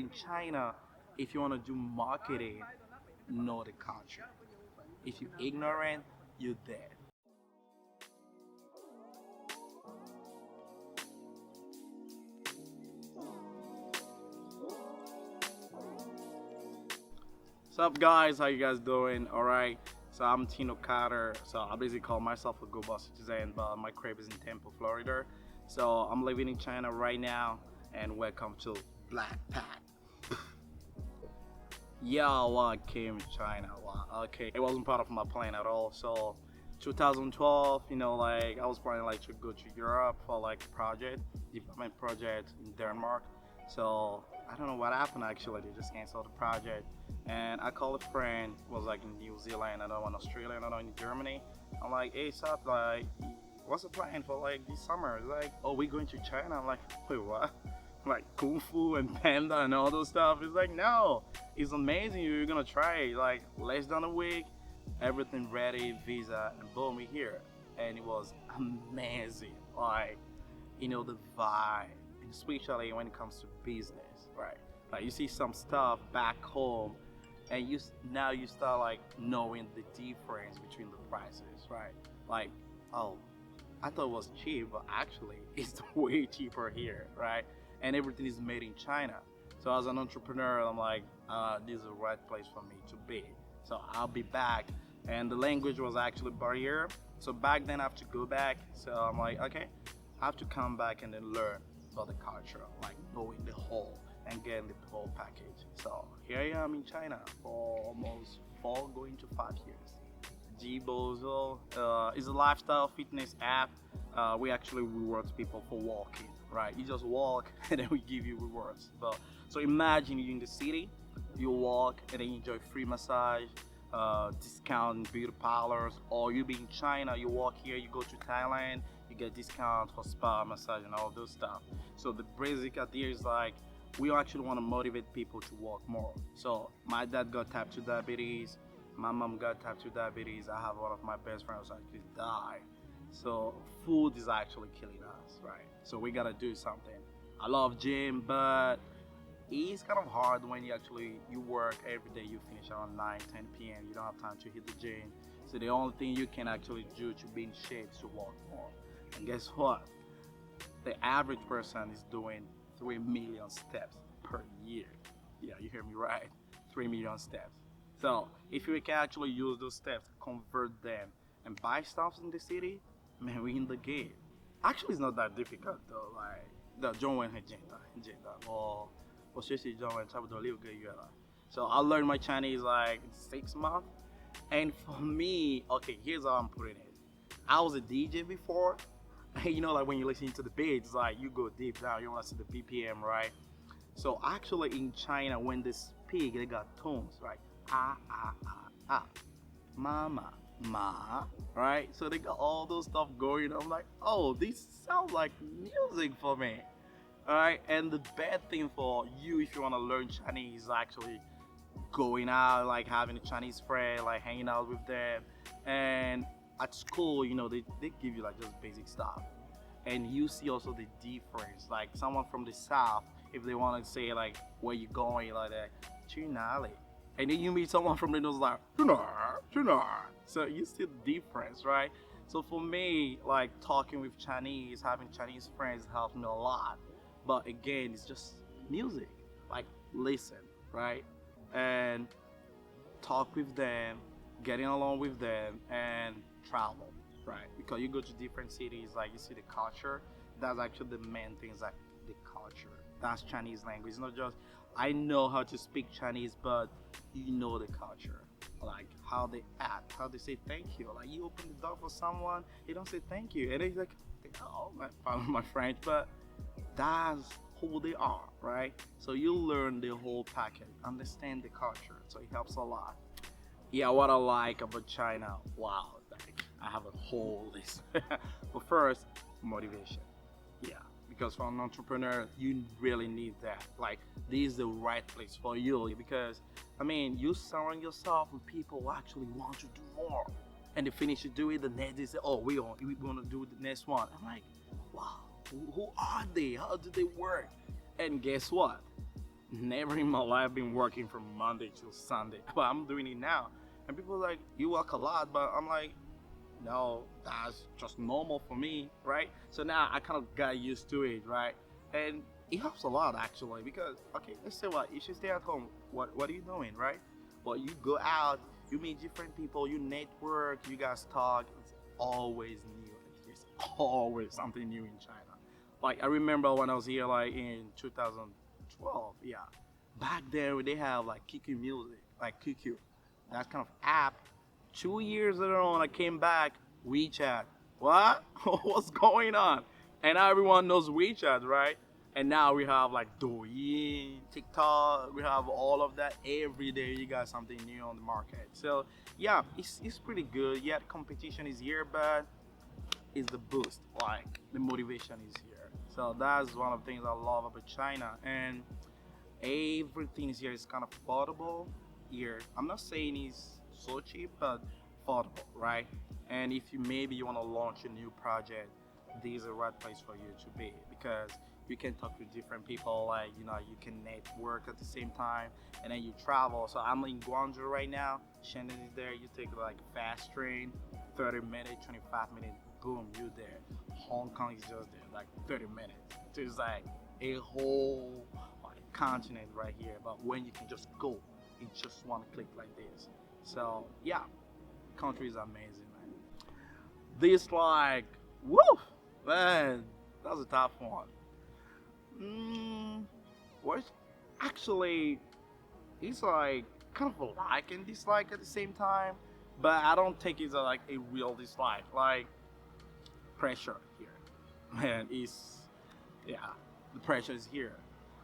in China, if you want to do marketing, know the culture. If you're ignorant, you're dead. What's up, guys? How you guys doing? All right. So I'm Tino Carter. So I basically call myself a Gbozo citizen, but my crib is in Tampa, Florida. So I'm living in China right now, and welcome to Blackpats. Yeah, well, I came to China. Wow, okay, it wasn't part of my plan at all. So 2012, like I was planning like to go to Europe for like a project, development project in Denmark. So I don't know what happened actually. They just canceled the project, and I called a friend who was like in New Zealand, another one in Australia, another one in Germany. I'm like, hey, sup, like, what's the plan for like this summer? It's like, oh, we going to China. I'm like, wait, what? Like kung fu and panda and all those stuff. It's like, no, it's amazing. You're gonna try it. Like less than a week, everything ready, visa, and boom, we're here. And it was amazing. Like, the vibe, especially when it comes to business, right? Like you see some stuff back home, and now you start like knowing the difference between the prices, right? Like, oh, I thought it was cheap, but actually it's way cheaper here, right? And everything is made in China. So as an entrepreneur, I'm like, this is the right place for me to be. So I'll be back. And the language was actually barrier. So back then I have to go back. So I'm like, okay, I have to come back and then learn about the culture, like knowing the whole and getting the whole package. So here I am in China for almost 4 going to 5 years. Gbozo is a lifestyle fitness app. We actually reward people for walking, right? You just walk and then we give you rewards. But so imagine you're in the city, you walk and then you enjoy free massage, discount in beauty parlors, or you be in China, you walk here, you go to Thailand, you get discount for spa, massage, and all those stuff. So the basic idea is like we actually want to motivate people to walk more. So my dad got type 2 diabetes. My mom got type 2 diabetes. I have one of my best friends who actually died. So food is actually killing us, right? So we gotta do something. I love gym, but it's kind of hard when you work every day. You finish around 9, 10 p.m. You don't have time to hit the gym. So the only thing you can actually do to be in shape is to walk more. And guess what? The average person is doing 3 million steps per year. Yeah, you hear me right? 3 million steps. So if we can actually use those steps, convert them, and buy stuff in the city, man, we in the game. Actually, it's not that difficult though. Like the 中文很简单，很简单。我学习中文差不多6个月了。So I learned my Chinese like in 6 months. And for me, okay, here's how I'm putting it. I was a DJ before. Like when you listen to the beats, like you go deep down, you want to see the BPM, right? So actually in China, when they speak, they got tones, right? Ah, ah, ah, ah. Mama, ma, right? So they got all those stuff going. I'm like, oh, this sounds like music for me. All right, and the bad thing for you if you want to learn Chinese is actually going out, like having a Chinese friend, like hanging out with them. And at school, they give you like just basic stuff. And you see also the difference. Like someone from the south, if they want to say like where you going, like that, 去哪里? And then you meet someone from the north like, 去哪儿? So you see the difference, right? So for me, like talking with Chinese, having Chinese friends helps me a lot. But again, it's just music. Like listen, right? And talk with them, getting along with them, and travel, right? Because you go to different cities, like you see the culture. That's actually the main things, like the culture. That's Chinese language. It's not just I know how to speak Chinese, but you know the culture, like how they act, how they say thank you. Like you open the door for someone, they don't say thank you, and it's like, oh, my French, but that's who they are, right? So you learn the whole package, understand the culture, so it helps a lot. Yeah, what I like about China, wow, like I have a whole list. But first, motivation. Yeah, because for an entrepreneur, you really need that. Like, this is the right place for you because, you surround yourself with people who actually want to do more. And they finish to do it, the next they say, oh, we want to do the next one. I'm like, wow, who are they? How do they work? And guess what? Never in my life been working from Monday till Sunday, but I'm doing it now. And people are like, you work a lot, but I'm like, no, that's just normal for me, right? So now I kind of got used to it, right? And it helps a lot actually because okay, let's say what if you stay at home, what are you doing, right? Well, you go out, you meet different people, you network, you guys talk. It's always new. There's always something new in China. Like I remember when I was here, like in 2012, yeah. Back there they have like QQ music, like QQ, that kind of app. 2 years later on, I came back, WeChat. What? What's going on? And now everyone knows WeChat, right? And now we have like Douyin, TikTok, we have all of that. Every day you got something new on the market. So yeah, it's pretty good. Yeah, the competition is here, but it's the boost. Like the motivation is here. So that's one of the things I love about China. And everything here is kind of affordable here. I'm not saying it's so cheap, but affordable, right? And if you maybe you want to launch a new project, this is the right place for you to be because you can talk with different people, like you know, you can network at the same time, and then you travel. So I'm in Guangzhou right now. Shenzhen is there. You take like fast train, 30 minutes, 25 minutes, boom, you're there. Hong Kong is just there, like 30 minutes. So it's like a whole like continent right here. But when you can just go in just one click like this. So yeah, country is amazing, man. This like, woo, man, that's a tough one. What's actually, it's like kind of a like and dislike at the same time, but I don't think it's like a real dislike. Like pressure here, man, is yeah, the pressure is here.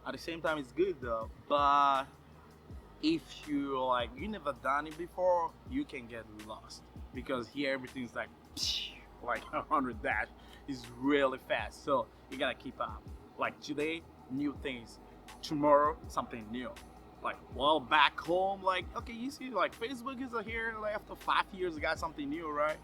At the same time, it's good though, but if you like you never done it before, you can get lost because here everything's like like 100 dash is really fast, so you gotta keep up. Like today, new things, tomorrow something new. Like well back home, like okay, you see like Facebook is here like after 5 years you got something new, right?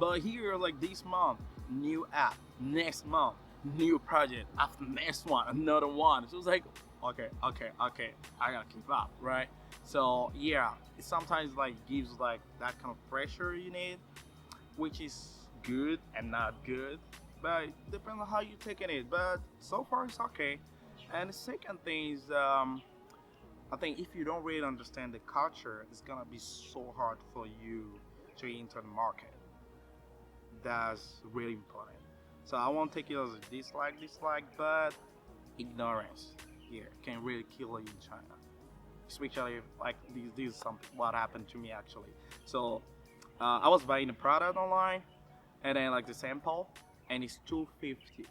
But here like this month, new app, next month, new project, after next one, another one. So it's like okay, I gotta keep up, right? So yeah, it sometimes like gives like that kind of pressure you need, which is good and not good, but it depends on how you're taking it. But so far it's okay. And the second thing is, I think if you don't really understand the culture, it's gonna be so hard for you to enter the market. That's really important. So I won't take it as a dislike, but ignorance here can really kill you in China. Especially like this is something what happened to me actually. So I was buying the product online, and then like the sample, and it's 250,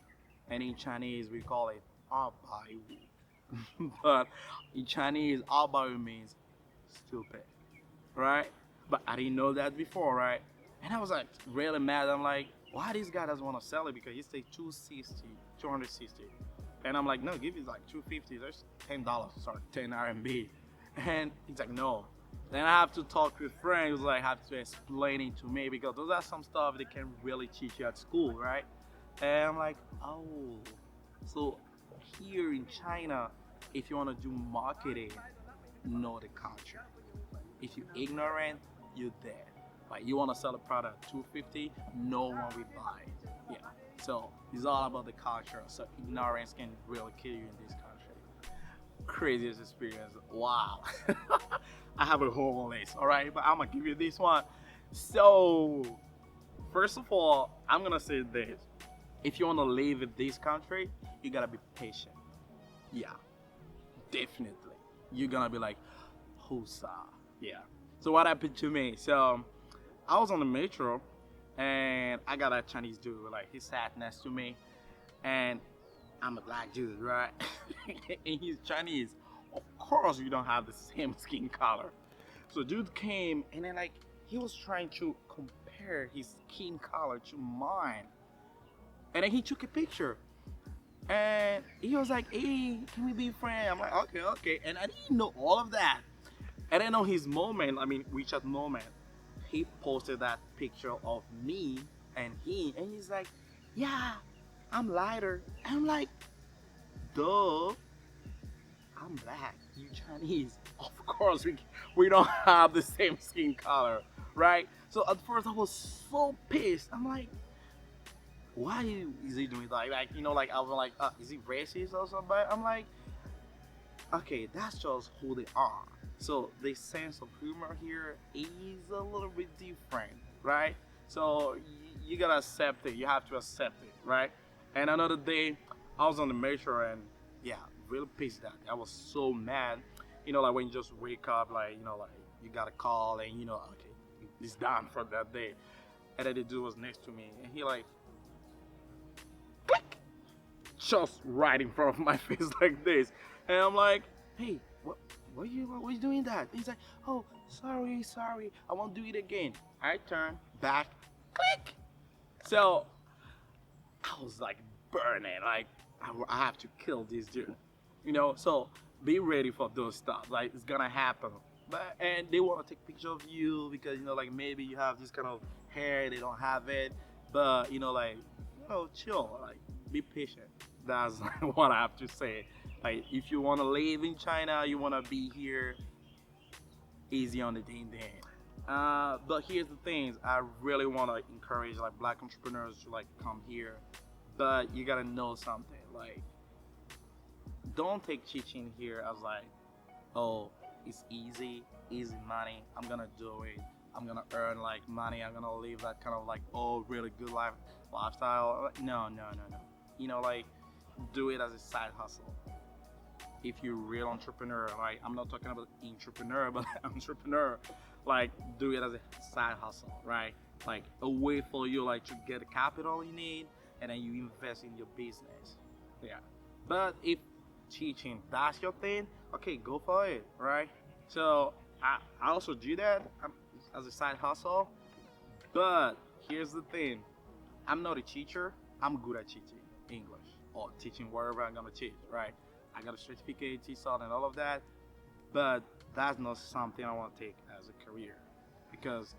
and in Chinese we call it 200. But in Chinese 200 means stupid, right? But I didn't know that before, right? And I was like really mad. I'm like, why this guy doesn't want to sell it? Because he said 260, 260. And I'm like, no, give it like 250. There's $10, sorry, 10 RMB. And he's like, no. Then I have to talk with friends, like have to explain it to me because those are some stuff they can really teach you at school, right? And I'm like, oh, so here in China, if you want to do marketing, know the culture. If you're ignorant, you're dead. Like you want to sell a product 250, no one will buy it. Yeah. So it's all about the culture. So ignorance can really kill you in this country. Craziest experience. Wow. I have a Hormone Lace, all right, but I'm gonna give you this one. So first of all, I'm gonna say this: if you want to live in this country, you gotta be patient. Yeah, definitely. You're gonna be like, Husa. Yeah. So what happened to me? So I was on the metro, and I got a Chinese dude. Like he sat next to me, and I'm a black dude, right? And he's Chinese. Of course, you don't have the same skin color. So dude came, and then like he was trying to compare his skin color to mine, and then he took a picture, and he was like, "Hey, can we be friends?" I'm like, "Okay." And I didn't know all of that. And then on his moment, I mean WeChat moment, he posted that picture of me and he's like, "Yeah, I'm lighter." And I'm like, "Duh, I'm black, you Chinese. Of course, we don't have the same skin color, right? So at first I was so pissed. I'm like, why is he doing that? Like you know, like I was like, is he racist or something? I'm like, okay, that's just who they are. So the sense of humor here is a little bit different, right? So you gotta accept it. You have to accept it, right? And another day, I was on the metro and yeah, really pissed at. I was so mad. You know, like when you just wake up, like you know, like you got a call and you know, okay, it's done for that day. And then the dude was next to me and he like, click, just right in front of my face like this. And I'm like, hey, what you doing that? He's like, oh, sorry, I won't do it again. I turn back, click. So I was like burning, like I have to kill this dude, you know. So be ready for those stuff. Like it's gonna happen. But and they want to take picture of you because you know, like maybe you have this kind of hair, they don't have it. But you know, like you know, chill, like be patient. That's what I have to say. Like if you want to live in China, you want to be here, easy on the ding ding. But here's the things, I really want to encourage like black entrepreneurs to like come here, but you gotta know something. Like don't take teaching here as like, oh, it's easy money, I'm gonna do it, I'm gonna earn like money, I'm gonna live that kind of like, oh, really good lifestyle. No. You know, like do it as a side hustle. If you're a real entrepreneur, like I'm not talking about entrepreneur, but entrepreneur, like do it as a side hustle, right? Like a way for you like to get the capital you need and then you invest in your business. Yeah. But if teaching that's your thing, okay, go for it, right? So I also do that as a side hustle. But here's the thing, I'm not a teacher, I'm good at teaching English or teaching wherever I'm gonna teach, right? I got a certificate, TESOL and all of that, but that's not something I want to take as a career because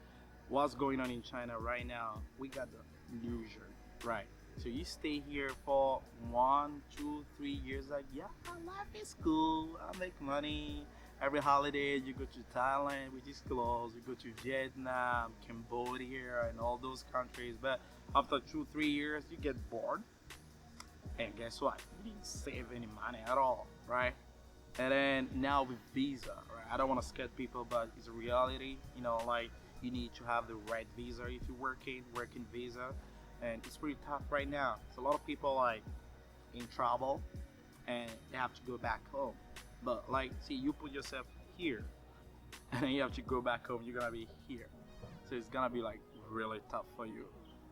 what's going on in China right now, we got the illusion, right? So you stay here for 1, 2, 3 years, like yeah, life is cool, I make money. Every holiday you go to Thailand, which is close, you go to Vietnam, Cambodia and all those countries, but after 2, 3 years you get bored. And guess what? You didn't save any money at all, right? And then now with visa, right? I don't want to scare people, but it's a reality. You know, like you need to have the right visa if you're working visa, and it's pretty tough right now. So a lot of people like in trouble, and they have to go back home. But like, see, you put yourself here, and then you have to go back home. You're gonna be here, so it's gonna be like really tough for you.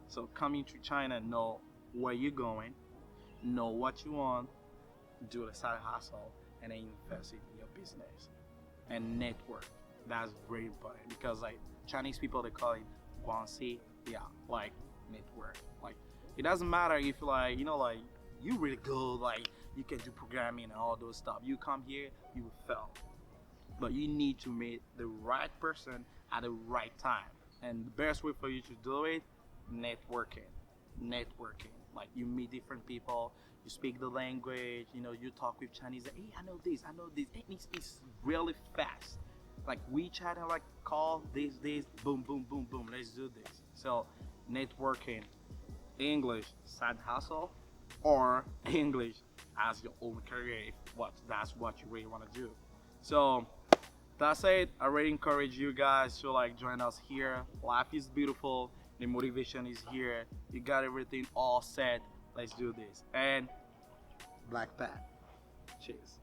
So coming to China, know where you're going, know what you want, do the side hustle, and then invest it in your business and network. That's very important because like Chinese people, they call it Guangxi, yeah, like network. Like it doesn't matter if like you know like you really good, like you can do programming and all those stuff. You come here, you will fail, but you need to meet the right person at the right time. And the best way for you to do it, networking. Like you meet different people, you speak the language, you know, you talk with Chinese, like, hey, I know this, and it's really fast. Like WeChat and like call this, boom, let's do this. So networking, English side hustle, or English as your own career if that's what you really want to do. So that's it. I really encourage you guys to like join us here. Life is beautiful. The motivation is here. You got everything all set. Let's do this. And Blackpat. Cheers.